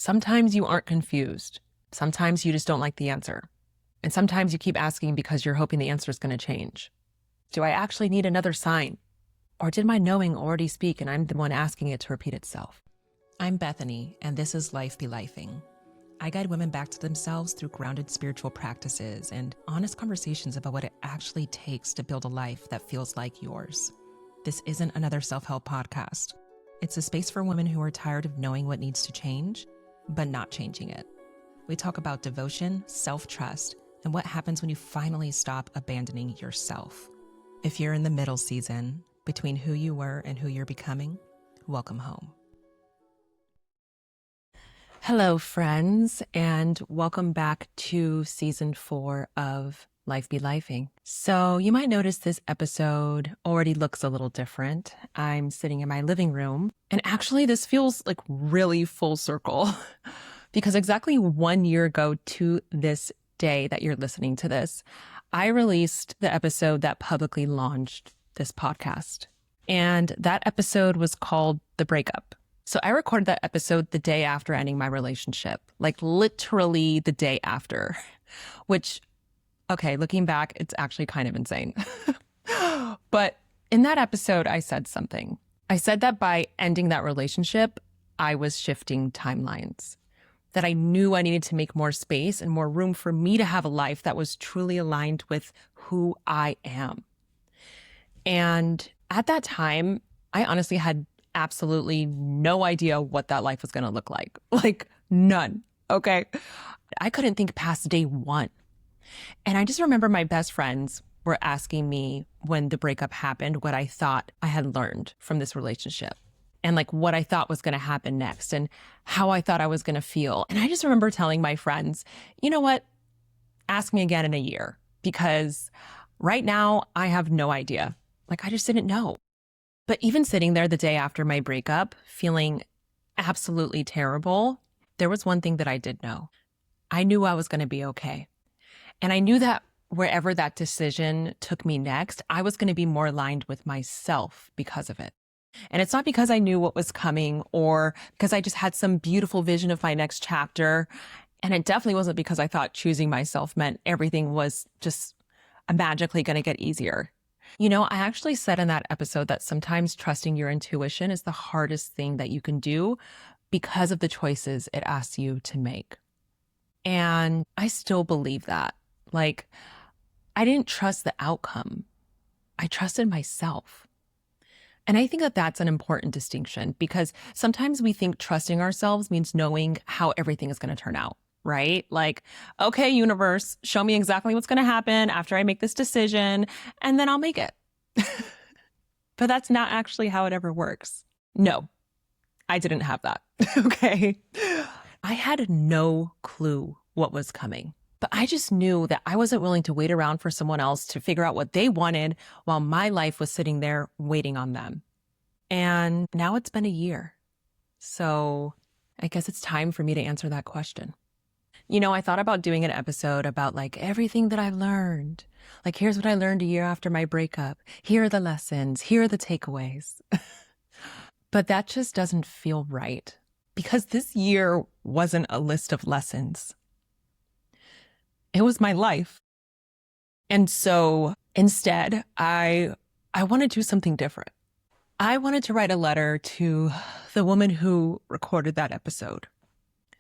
Sometimes you aren't confused. Sometimes you just don't like the answer. And sometimes you keep asking because you're hoping the answer is going to change. Do I actually need another sign? Or did my knowing already speak and I'm the one asking it to repeat itself? I'm Bethany, and this is Life.ing. I guide women back to themselves through grounded spiritual practices and honest conversations about what it actually takes to build a life that feels like yours. This isn't another self-help podcast. It's a space for women who are tired of knowing what needs to change, but not changing it. We talk about devotion, self-trust, and what happens when you finally stop abandoning yourself. If you're in the middle season between who you were and who you're becoming, welcome home. Hello, friends, and welcome back to season 4 of Life.ing. So you might notice this episode already looks a little different. I'm sitting in my living room, and actually this feels like really full circle because exactly 1 year ago to this day that you're listening to this, I released the episode that publicly launched this podcast. And that episode was called The Breakup. So I recorded that episode the day after ending my relationship, like literally the day after, which, okay, looking back, it's actually kind of insane. But in that episode, I said something. I said that by ending that relationship, I was shifting timelines, that I knew I needed to make more space and more room for me to have a life that was truly aligned with who I am. And at that time, I honestly had absolutely no idea what that life was going to look like none. Okay. I couldn't think past day 1. And I just remember my best friends were asking me when the breakup happened, what I thought I had learned from this relationship and like what I thought was going to happen next and how I thought I was going to feel. And I just remember telling my friends, you know what? Ask me again in a year, because right now I have no idea. Like I just didn't know. But even sitting there the day after my breakup, feeling absolutely terrible, there was one thing that I did know. I knew I was going to be okay. And I knew that wherever that decision took me next, I was going to be more aligned with myself because of it. And it's not because I knew what was coming or because I just had some beautiful vision of my next chapter. And it definitely wasn't because I thought choosing myself meant everything was just magically going to get easier. You know, I actually said in that episode that sometimes trusting your intuition is the hardest thing that you can do because of the choices it asks you to make. And I still believe that. Like, I didn't trust the outcome. I trusted myself. And I think that that's an important distinction because sometimes we think trusting ourselves means knowing how everything is going to turn out, right? Like, okay, universe, show me exactly what's going to happen after I make this decision, and then I'll make it. But that's not actually how it ever works. No, I didn't have that. Okay. I had no clue what was coming. But I just knew that I wasn't willing to wait around for someone else to figure out what they wanted while my life was sitting there waiting on them. And now it's been a year. So I guess it's time for me to answer that question. You know, I thought about doing an episode about like everything that I've learned. Like, here's what I learned a year after my breakup. Here are the lessons. Here are the takeaways. But that just doesn't feel right because this year wasn't a list of lessons. It was my life. And so instead, I want to do something different. I wanted to write a letter to the woman who recorded that episode,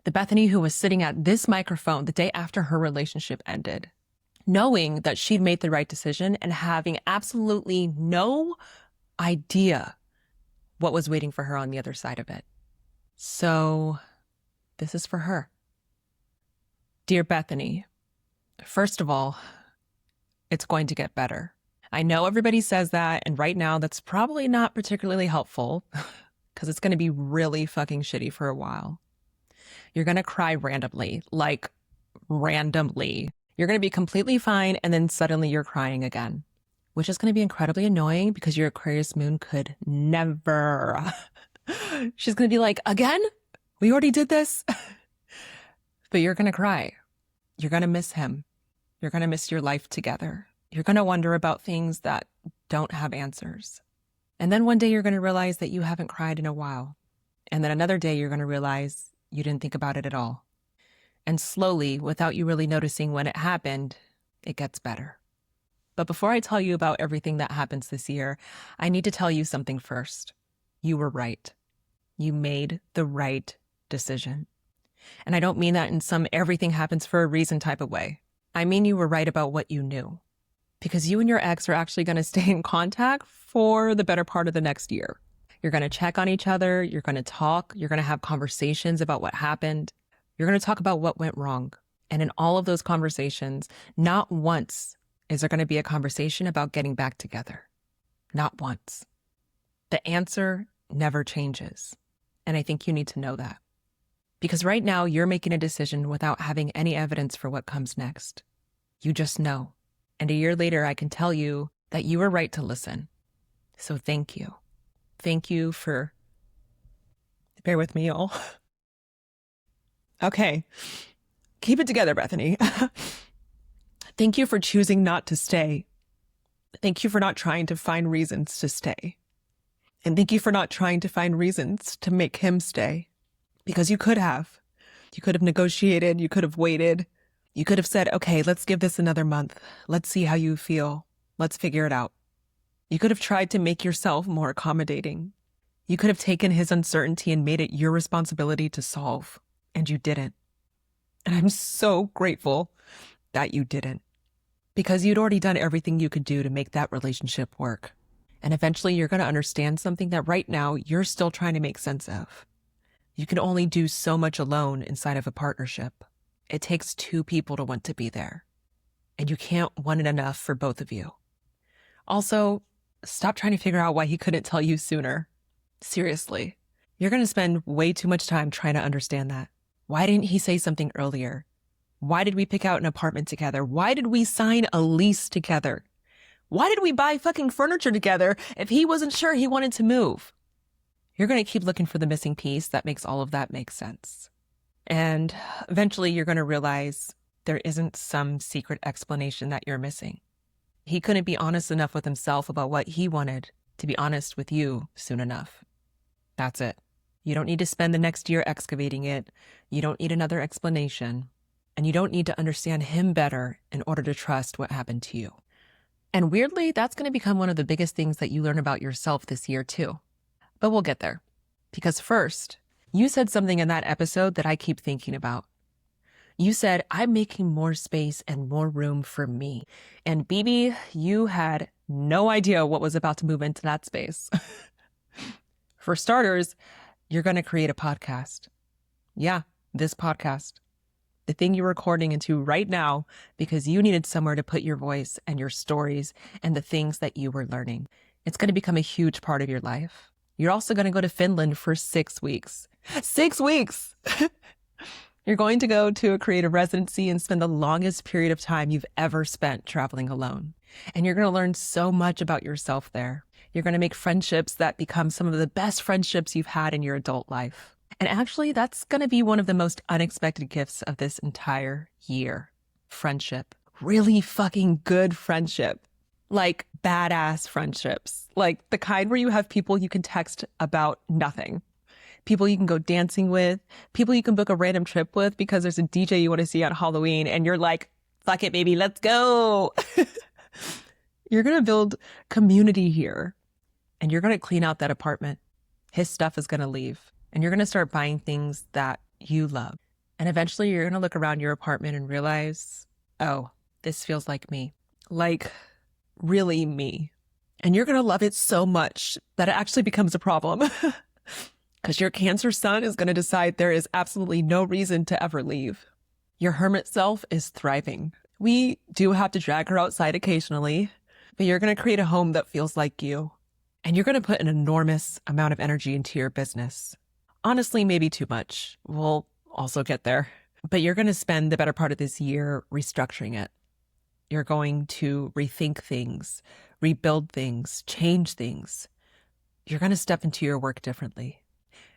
the Bethany who was sitting at this microphone the day after her relationship ended, knowing that she'd made the right decision and having absolutely no idea what was waiting for her on the other side of it. So this is for her. Dear Bethany, first of all, it's going to get better. I know everybody says that, and right now that's probably not particularly helpful because it's going to be really fucking shitty for a while. You're going to cry randomly, like randomly. You're going to be completely fine, and then suddenly you're crying again, which is going to be incredibly annoying because your Aquarius moon could never. She's going to be like, again? We already did this? But you're going to cry. You're going to miss him. You're going to miss your life together. You're going to wonder about things that don't have answers. And then one day you're going to realize that you haven't cried in a while. And then another day you're going to realize you didn't think about it at all. And slowly, without you really noticing when it happened, it gets better. But before I tell you about everything that happens this year, I need to tell you something first. You were right. You made the right decision. And I don't mean that in some everything happens for a reason type of way. I mean you were right about what you knew. Because you and your ex are actually going to stay in contact for the better part of the next year. You're going to check on each other. You're going to talk. You're going to have conversations about what happened. You're going to talk about what went wrong. And in all of those conversations, not once is there going to be a conversation about getting back together. Not once. The answer never changes. And I think you need to know that. Because right now you're making a decision without having any evidence for what comes next. You just know. And a year later, I can tell you that you were right to listen. So thank you. Thank you for... Bear with me, y'all. Okay. Keep it together, Bethany. Thank you for choosing not to stay. Thank you for not trying to find reasons to stay. And thank you for not trying to find reasons to make him stay. Because you could have. You could have negotiated. You could have waited. You could have said, okay, let's give this another month. Let's see how you feel. Let's figure it out. You could have tried to make yourself more accommodating. You could have taken his uncertainty and made it your responsibility to solve. And you didn't. And I'm so grateful that you didn't. Because you'd already done everything you could do to make that relationship work. And eventually you're going to understand something that right now you're still trying to make sense of. You can only do so much alone inside of a partnership. It takes two people to want to be there. And you can't want it enough for both of you. Also, stop trying to figure out why he couldn't tell you sooner. Seriously, you're going to spend way too much time trying to understand that. Why didn't he say something earlier? Why did we pick out an apartment together? Why did we sign a lease together? Why did we buy fucking furniture together if he wasn't sure he wanted to move? You're going to keep looking for the missing piece that makes all of that make sense. And eventually you're going to realize there isn't some secret explanation that you're missing. He couldn't be honest enough with himself about what he wanted to be honest with you soon enough. That's it. You don't need to spend the next year excavating it. You don't need another explanation. And you don't need to understand him better in order to trust what happened to you. And weirdly, that's going to become one of the biggest things that you learn about yourself this year too. But we'll get there. Because first, you said something in that episode that I keep thinking about. You said, I'm making more space and more room for me. And BB, you had no idea what was about to move into that space. For starters, you're going to create a podcast. Yeah, this podcast. The thing you're recording into right now because you needed somewhere to put your voice and your stories and the things that you were learning. It's going to become a huge part of your life. You're also going to go to Finland for 6 weeks. 6 weeks! You're going to go to a creative residency and spend the longest period of time you've ever spent traveling alone. And you're going to learn so much about yourself there. You're going to make friendships that become some of the best friendships you've had in your adult life. And actually, that's going to be one of the most unexpected gifts of this entire year. Friendship. Really fucking good friendship. Like badass friendships. Like the kind where you have people you can text about nothing. People you can go dancing with. People you can book a random trip with because there's a DJ you want to see on Halloween and you're like, fuck it, baby, let's go. You're going to build community here. And you're going to clean out that apartment. His stuff is going to leave. And you're going to start buying things that you love. And eventually you're going to look around your apartment and realize, oh, this feels like me. Like, really me. And you're going to love it so much that it actually becomes a problem. Because your Cancer sun is going to decide there is absolutely no reason to ever leave. Your hermit self is thriving. We do have to drag her outside occasionally, but you're going to create a home that feels like you. And you're going to put an enormous amount of energy into your business. Honestly, maybe too much. We'll also get there. But you're going to spend the better part of this year restructuring it. You're going to rethink things, rebuild things, change things. You're going to step into your work differently.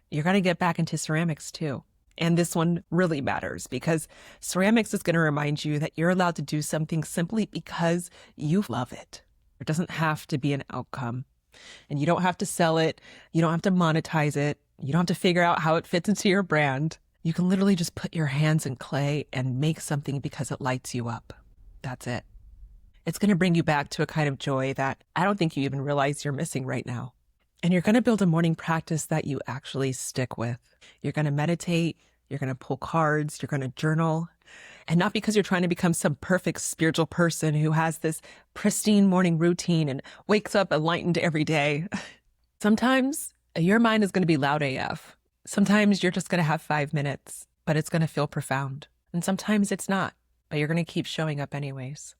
You're going to get back into ceramics too. And this one really matters because ceramics is going to remind you that you're allowed to do something simply because you love it. It doesn't have to be an outcome. And you don't have to sell it. You don't have to monetize it. You don't have to figure out how it fits into your brand. You can literally just put your hands in clay and make something because it lights you up. That's it. It's going to bring you back to a kind of joy that I don't think you even realize you're missing right now. And you're going to build a morning practice that you actually stick with. You're going to meditate, you're going to pull cards, you're going to journal. And not because you're trying to become some perfect spiritual person who has this pristine morning routine and wakes up enlightened every day. Sometimes your mind is going to be loud AF. Sometimes you're just going to have 5 minutes, but it's going to feel profound. And sometimes it's not, but you're going to keep showing up anyways.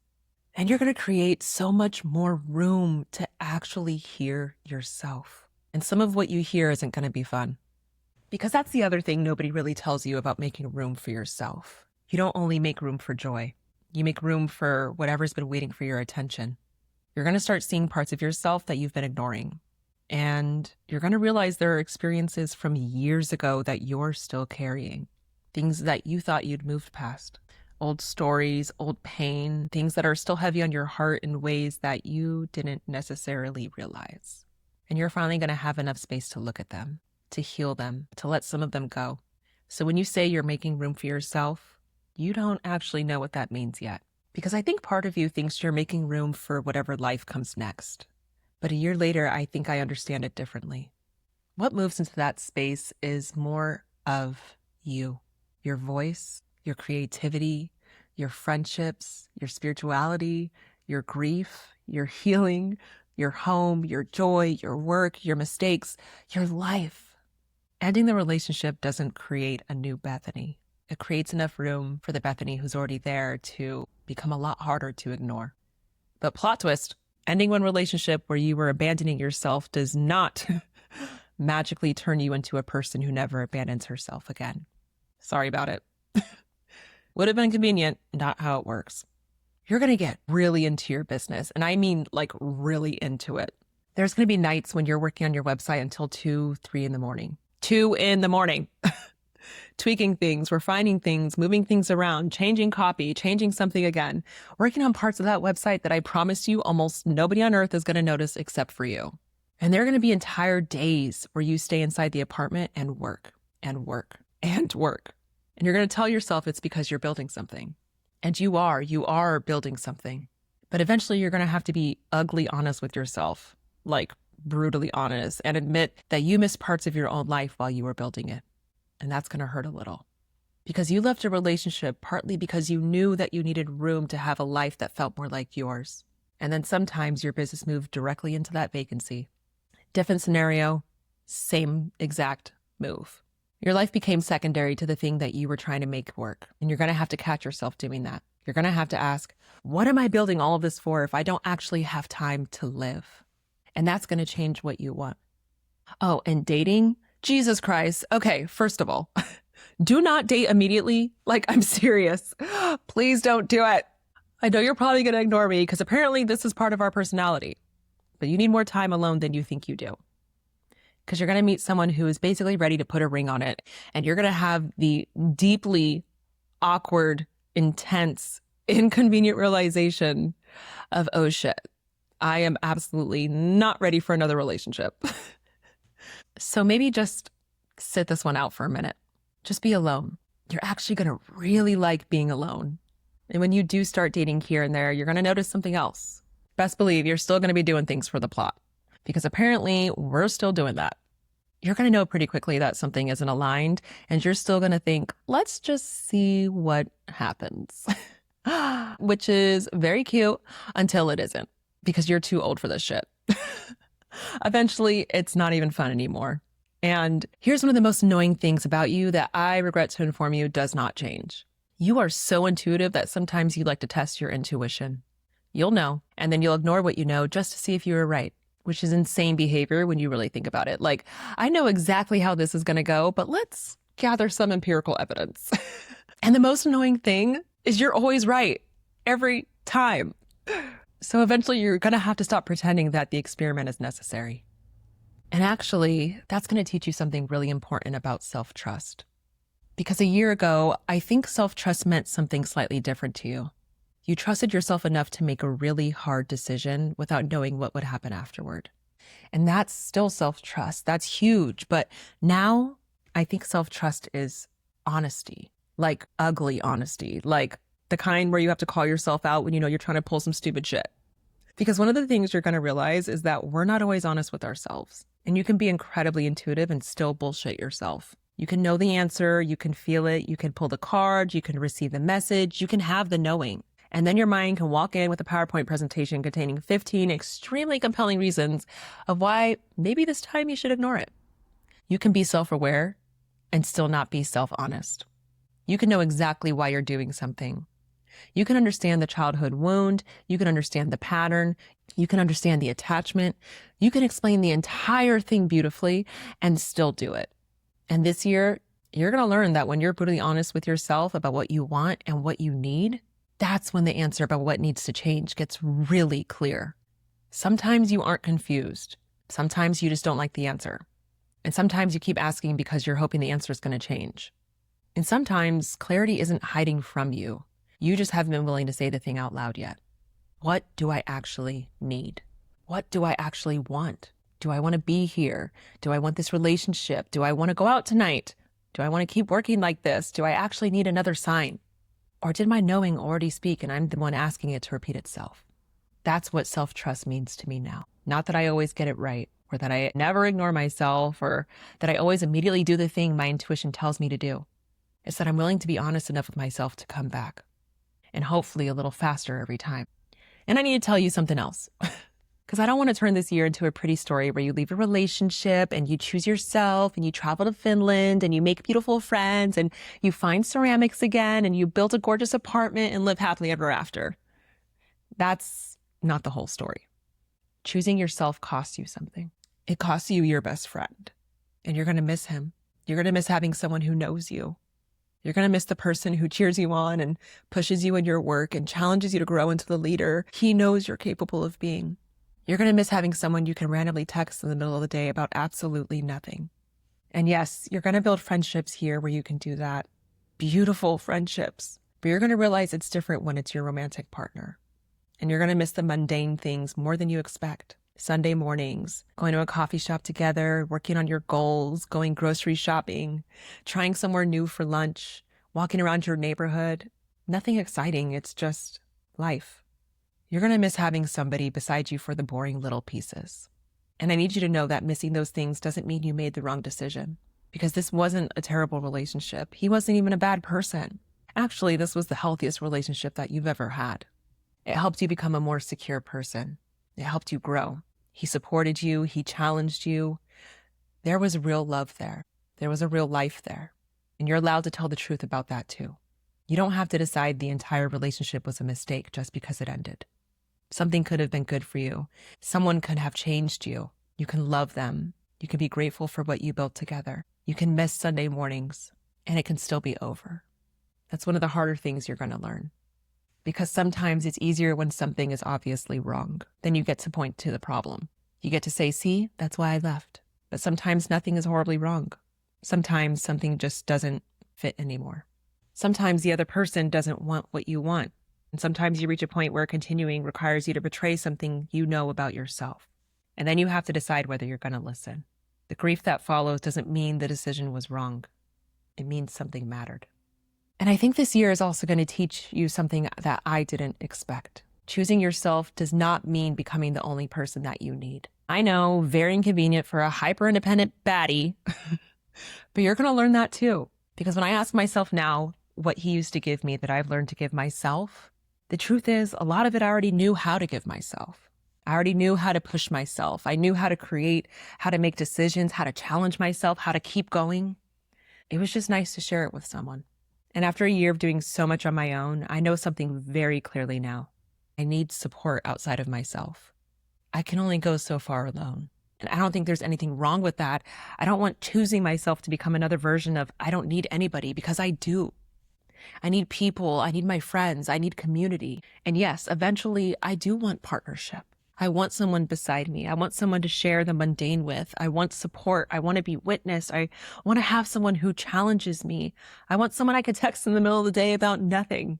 And you're going to create so much more room to actually hear yourself. And some of what you hear isn't going to be fun. Because that's the other thing nobody really tells you about making room for yourself. You don't only make room for joy. You make room for whatever's been waiting for your attention. You're going to start seeing parts of yourself that you've been ignoring. And you're going to realize there are experiences from years ago that you're still carrying. Things that you thought you'd moved past. Old stories, old pain, things that are still heavy on your heart in ways that you didn't necessarily realize. And you're finally going to have enough space to look at them, to heal them, to let some of them go. So when you say you're making room for yourself, you don't actually know what that means yet. Because I think part of you thinks you're making room for whatever life comes next. But a year later, I think I understand it differently. What moves into that space is more of you, your voice, your creativity, your friendships, your spirituality, your grief, your healing, your home, your joy, your work, your mistakes, your life. Ending the relationship doesn't create a new Bethany. It creates enough room for the Bethany who's already there to become a lot harder to ignore. But plot twist, ending one relationship where you were abandoning yourself does not magically turn you into a person who never abandons herself again. Sorry about it. Would have been convenient, not how it works. You're going to get really into your business. And I mean like really into it. There's going to be nights when you're working on your website until 2, 3 in the morning. 2 in the morning. Tweaking things, refining things, moving things around, changing copy, changing something again. Working on parts of that website that I promise you almost nobody on earth is going to notice except for you. And there are going to be entire days where you stay inside the apartment and work and work and work. And you're going to tell yourself it's because you're building something. And you are building something. But eventually you're going to have to be ugly honest with yourself, like brutally honest, and admit that you missed parts of your own life while you were building it. And that's going to hurt a little. Because you left a relationship partly because you knew that you needed room to have a life that felt more like yours. And then sometimes your business moved directly into that vacancy. Different scenario, same exact move. Your life became secondary to the thing that you were trying to make work. And you're going to have to catch yourself doing that. You're going to have to ask, what am I building all of this for if I don't actually have time to live? And that's going to change what you want. Oh, and dating? Jesus Christ. Okay, first of all, do not date immediately. Like, I'm serious. Please don't do it. I know you're probably going to ignore me because apparently this is part of our personality. But you need more time alone than you think you do. Because you're going to meet someone who is basically ready to put a ring on it. And you're going to have the deeply awkward, intense, inconvenient realization of, oh shit, I am absolutely not ready for another relationship. So maybe just sit this one out for a minute. Just be alone. You're actually going to really like being alone. And when you do start dating here and there, you're going to notice something else. Best believe you're still going to be doing things for the plot. Because apparently we're still doing that. You're going to know pretty quickly that something isn't aligned, and you're still going to think, let's just see what happens. Which is very cute until it isn't, because you're too old for this shit. Eventually, it's not even fun anymore. And here's one of the most annoying things about you that I regret to inform you does not change. You are so intuitive that sometimes you like to test your intuition. You'll know, and then you'll ignore what you know just to see if you were right. Which is insane behavior when you really think about it. Like, I know exactly how this is going to go, but let's gather some empirical evidence. And the most annoying thing is you're always right every time. So eventually you're going to have to stop pretending that the experiment is necessary. And actually, that's going to teach you something really important about self-trust. Because a year ago, I think self-trust meant something slightly different to you. You trusted yourself enough to make a really hard decision without knowing what would happen afterward. And that's still self-trust. That's huge. But now I think self-trust is honesty, like ugly honesty, like the kind where you have to call yourself out when you know you're trying to pull some stupid shit. Because one of the things you're going to realize is that we're not always honest with ourselves. And you can be incredibly intuitive and still bullshit yourself. You can know the answer, you can feel it, you can pull the card, you can receive the message, you can have the knowing. And then your mind can walk in with a PowerPoint presentation containing 15 extremely compelling reasons of why maybe this time you should ignore it. You can be self-aware and still not be self-honest. You can know exactly why you're doing something. You can understand the childhood wound. You can understand the pattern. You can understand the attachment. You can explain the entire thing beautifully and still do it. And this year, you're going to learn that when you're brutally honest with yourself about what you want and what you need, that's when the answer about what needs to change gets really clear. Sometimes you aren't confused. Sometimes you just don't like the answer. And sometimes you keep asking because you're hoping the answer is going to change. And sometimes clarity isn't hiding from you. You just haven't been willing to say the thing out loud yet. What do I actually need? What do I actually want? Do I want to be here? Do I want this relationship? Do I want to go out tonight? Do I want to keep working like this? Do I actually need another sign? Or did my knowing already speak and I'm the one asking it to repeat itself? That's what self-trust means to me now. Not that I always get it right, or that I never ignore myself, or that I always immediately do the thing my intuition tells me to do. It's that I'm willing to be honest enough with myself to come back. And hopefully a little faster every time. And I need to tell you something else. Because I don't want to turn this year into a pretty story where you leave a relationship and you choose yourself and you travel to Finland and you make beautiful friends and you find ceramics again and you build a gorgeous apartment and live happily ever after. That's not the whole story. Choosing yourself costs you something. It costs you your best friend. And you're going to miss him. You're going to miss having someone who knows you. You're going to miss the person who cheers you on and pushes you in your work and challenges you to grow into the leader he knows you're capable of being. You're going to miss having someone you can randomly text in the middle of the day about absolutely nothing. And yes, you're going to build friendships here where you can do that. Beautiful friendships. But you're going to realize it's different when it's your romantic partner. And you're going to miss the mundane things more than you expect. Sunday mornings, going to a coffee shop together, working on your goals, going grocery shopping, trying somewhere new for lunch, walking around your neighborhood. Nothing exciting. It's just life. You're going to miss having somebody beside you for the boring little pieces. And I need you to know that missing those things doesn't mean you made the wrong decision. Because this wasn't a terrible relationship. He wasn't even a bad person. Actually, this was the healthiest relationship that you've ever had. It helped you become a more secure person. It helped you grow. He supported you. He challenged you. There was real love there. There was a real life there. And you're allowed to tell the truth about that too. You don't have to decide the entire relationship was a mistake just because it ended. Something could have been good for you. Someone could have changed you. You can love them. You can be grateful for what you built together. You can miss Sunday mornings, and it can still be over. That's one of the harder things you're going to learn. Because sometimes it's easier when something is obviously wrong. Then you get to point to the problem. You get to say, see, that's why I left. But sometimes nothing is horribly wrong. Sometimes something just doesn't fit anymore. Sometimes the other person doesn't want what you want. And sometimes you reach a point where continuing requires you to betray something you know about yourself. And then you have to decide whether you're going to listen. The grief that follows doesn't mean the decision was wrong. It means something mattered. And I think this year is also going to teach you something that I didn't expect. Choosing yourself does not mean becoming the only person that you need. I know, very inconvenient for a hyper-independent baddie, but you're going to learn that too. Because when I ask myself now what he used to give me that I've learned to give myself, the truth is a lot of it I already knew how to give myself. I already knew how to push myself. I knew how to create, how to make decisions, how to challenge myself, how to keep going. It was just nice to share it with someone. And after a year of doing so much on my own, I know something very clearly now. I need support outside of myself. I can only go so far alone. And I don't think there's anything wrong with that. I don't want choosing myself to become another version of I don't need anybody, because I do. I need people. I need my friends. I need community. And yes, eventually I do want partnership. I want someone beside me. I want someone to share the mundane with. I want support. I want to be witnessed. I want to have someone who challenges me. I want someone I could text in the middle of the day about nothing.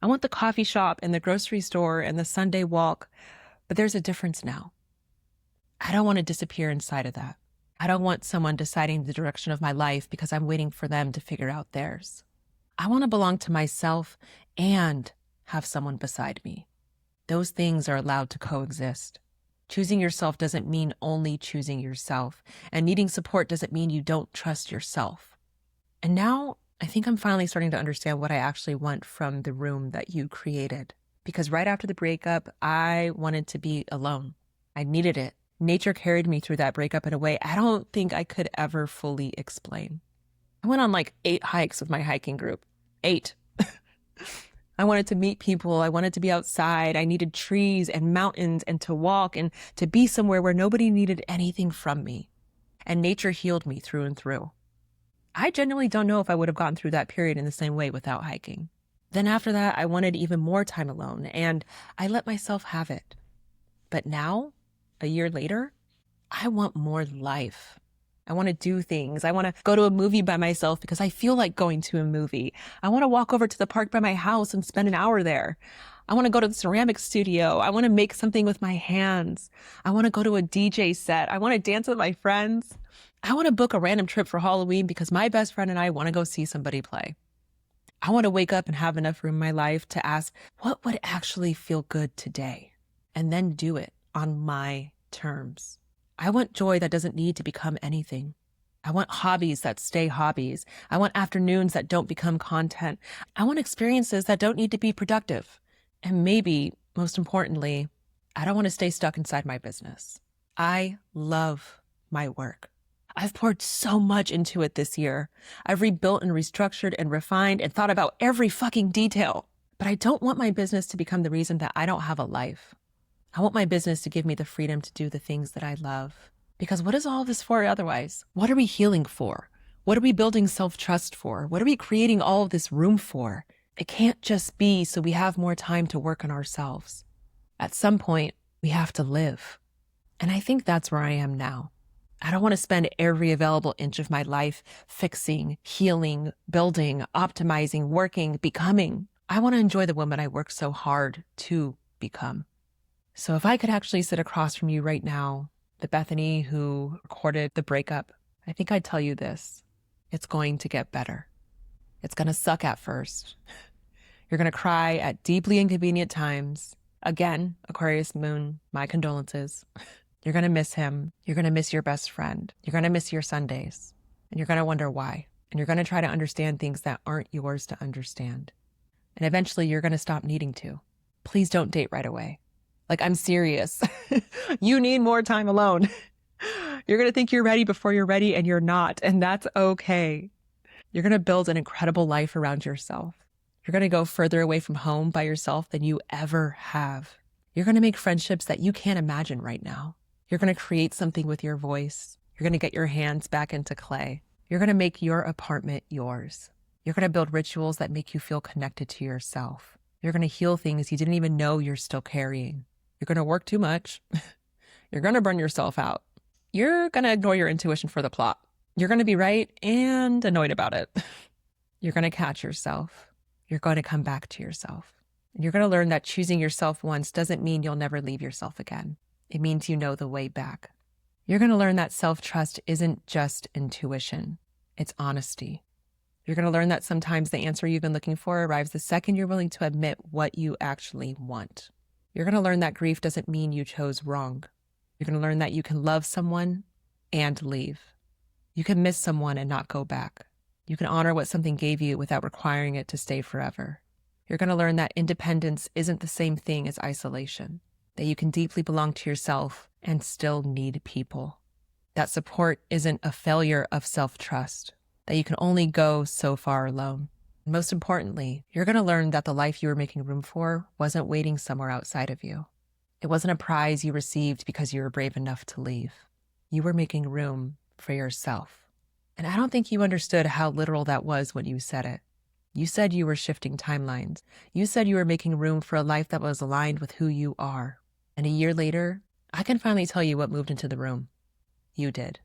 I want the coffee shop and the grocery store and the Sunday walk. But there's a difference now. I don't want to disappear inside of that. I don't want someone deciding the direction of my life because I'm waiting for them to figure out theirs. I want to belong to myself and have someone beside me. Those things are allowed to coexist. Choosing yourself doesn't mean only choosing yourself, and needing support doesn't mean you don't trust yourself. And now I think I'm finally starting to understand what I actually want from the room that you created. Because right after the breakup, I wanted to be alone. I needed it. Nature carried me through that breakup in a way I don't think I could ever fully explain. I went on like 8 hikes with my hiking group. 8. I wanted to meet people. I wanted to be outside. I needed trees and mountains and to walk and to be somewhere where nobody needed anything from me. And nature healed me through and through. I genuinely don't know if I would have gotten through that period in the same way without hiking. Then after that, I wanted even more time alone, and I let myself have it. But now, a year later, I want more life. I want to do things. I want to go to a movie by myself because I feel like going to a movie. I want to walk over to the park by my house and spend an hour there. I want to go to the ceramic studio. I want to make something with my hands. I want to go to a DJ set. I want to dance with my friends. I want to book a random trip for Halloween because my best friend and I want to go see somebody play. I want to wake up and have enough room in my life to ask, what would actually feel good today? And then do it on my terms. I want joy that doesn't need to become anything. I want hobbies that stay hobbies. I want afternoons that don't become content. I want experiences that don't need to be productive. And maybe, most importantly, I don't want to stay stuck inside my business. I love my work. I've poured so much into it this year. I've rebuilt and restructured and refined and thought about every fucking detail. But I don't want my business to become the reason that I don't have a life. I want my business to give me the freedom to do the things that I love. Because what is all this for otherwise? What are we healing for? What are we building self-trust for? What are we creating all of this room for? It can't just be so we have more time to work on ourselves. At some point, we have to live. And I think that's where I am now. I don't want to spend every available inch of my life fixing, healing, building, optimizing, working, becoming. I want to enjoy the woman I worked so hard to become. So if I could actually sit across from you right now, the Bethany who recorded the breakup, I think I'd tell you this. It's going to get better. It's going to suck at first. You're going to cry at deeply inconvenient times. Again, Aquarius moon, my condolences. You're going to miss him. You're going to miss your best friend. You're going to miss your Sundays. And you're going to wonder why. And you're going to try to understand things that aren't yours to understand. And eventually you're going to stop needing to. Please don't date right away. Like, I'm serious. You need more time alone. You're going to think you're ready before you're ready, and you're not. And that's okay. You're going to build an incredible life around yourself. You're going to go further away from home by yourself than you ever have. You're going to make friendships that you can't imagine right now. You're going to create something with your voice. You're going to get your hands back into clay. You're going to make your apartment yours. You're going to build rituals that make you feel connected to yourself. You're going to heal things you didn't even know you're still carrying. You're going to work too much. You're going to burn yourself out. You're going to ignore your intuition for the plot. You're going to be right and annoyed about it. You're going to catch yourself. You're going to come back to yourself. And you're going to learn that choosing yourself once doesn't mean you'll never leave yourself again. It means you know the way back. You're going to learn that self-trust isn't just intuition. It's honesty. You're going to learn that sometimes the answer you've been looking for arrives the second you're willing to admit what you actually want. You're going to learn that grief doesn't mean you chose wrong. You're going to learn that you can love someone and leave. You can miss someone and not go back. You can honor what something gave you without requiring it to stay forever. You're going to learn that independence isn't the same thing as isolation, that you can deeply belong to yourself and still need people, that support isn't a failure of self-trust, that you can only go so far alone. And most importantly, you're going to learn that the life you were making room for wasn't waiting somewhere outside of you. It wasn't a prize you received because you were brave enough to leave. You were making room for yourself. And I don't think you understood how literal that was when you said it. You said you were shifting timelines. You said you were making room for a life that was aligned with who you are. And a year later, I can finally tell you what moved into the room. You did.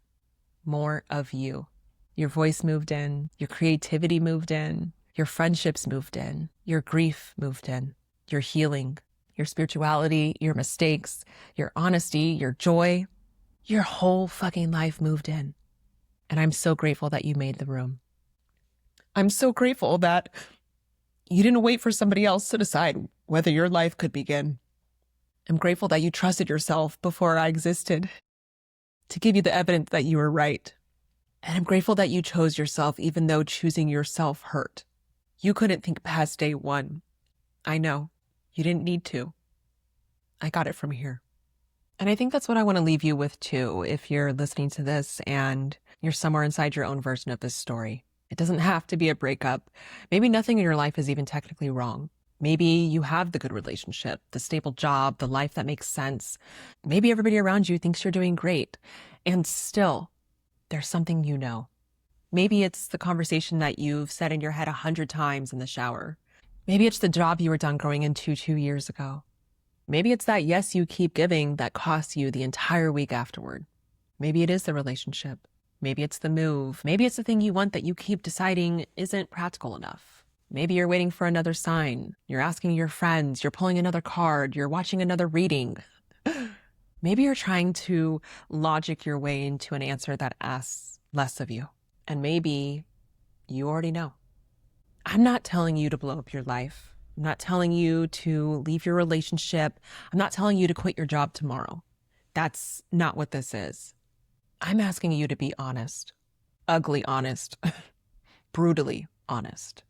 More of you. Your voice moved in. Your creativity moved in. Your friendships moved in. Your grief moved in. Your healing, your spirituality, your mistakes, your honesty, your joy. Your whole fucking life moved in. And I'm so grateful that you made the room. I'm so grateful that you didn't wait for somebody else to decide whether your life could begin. I'm grateful that you trusted yourself before I existed to give you the evidence that you were right. And I'm grateful that you chose yourself even though choosing yourself hurt. You couldn't think past day one. I know. You didn't need to. I got it from here. And I think that's what I want to leave you with too, if you're listening to this and you're somewhere inside your own version of this story. It doesn't have to be a breakup. Maybe nothing in your life is even technically wrong. Maybe you have the good relationship, the stable job, the life that makes sense. Maybe everybody around you thinks you're doing great. And still, there's something you know. Maybe it's the conversation that you've said in your head 100 times in the shower. Maybe it's the job you were done growing into 2 years ago. Maybe it's that yes you keep giving that costs you the entire week afterward. Maybe it is the relationship. Maybe it's the move. Maybe it's the thing you want that you keep deciding isn't practical enough. Maybe you're waiting for another sign. You're asking your friends. You're pulling another card. You're watching another reading. Maybe you're trying to logic your way into an answer that asks less of you. And maybe you already know. I'm not telling you to blow up your life. I'm not telling you to leave your relationship. I'm not telling you to quit your job tomorrow. That's not what this is. I'm asking you to be honest, ugly honest, brutally honest.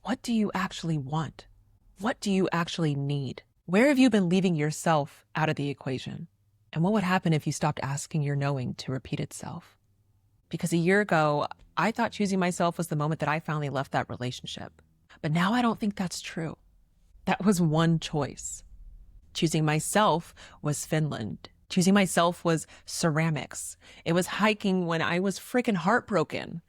What do you actually want? What do you actually need? Where have you been leaving yourself out of the equation? And what would happen if you stopped asking your knowing to repeat itself? Because a year ago, I thought choosing myself was the moment that I finally left that relationship. But now I don't think that's true. That was one choice. Choosing myself was Finland. Choosing myself was ceramics. It was hiking when I was freaking heartbroken.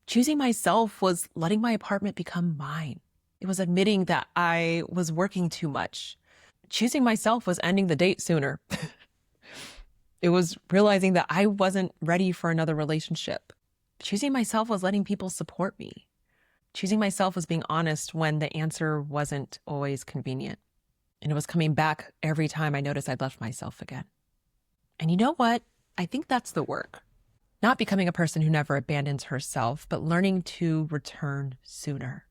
Choosing myself was letting my apartment become mine. It was admitting that I was working too much. Choosing myself was ending the date sooner. It was realizing that I wasn't ready for another relationship. Choosing myself was letting people support me. Choosing myself was being honest when the answer wasn't always convenient. And it was coming back every time I noticed I'd left myself again. And you know what? I think that's the work. Not becoming a person who never abandons herself, but learning to return sooner.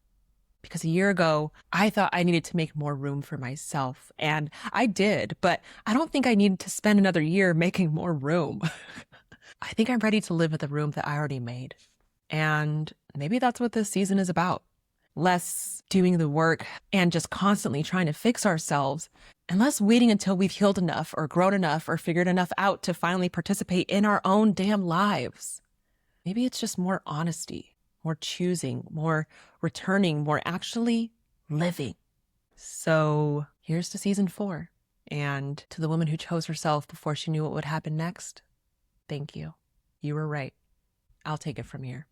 Because a year ago, I thought I needed to make more room for myself. And I did, but I don't think I needed to spend another year making more room. I think I'm ready to live in the room that I already made. And maybe that's what this season is about. Less doing the work and just constantly trying to fix ourselves, and less waiting until we've healed enough or grown enough or figured enough out to finally participate in our own damn lives. Maybe it's just more honesty, more choosing, more returning, more actually living. So here's to season 4. And to the woman who chose herself before she knew what would happen next, thank you. You were right. I'll take it from here.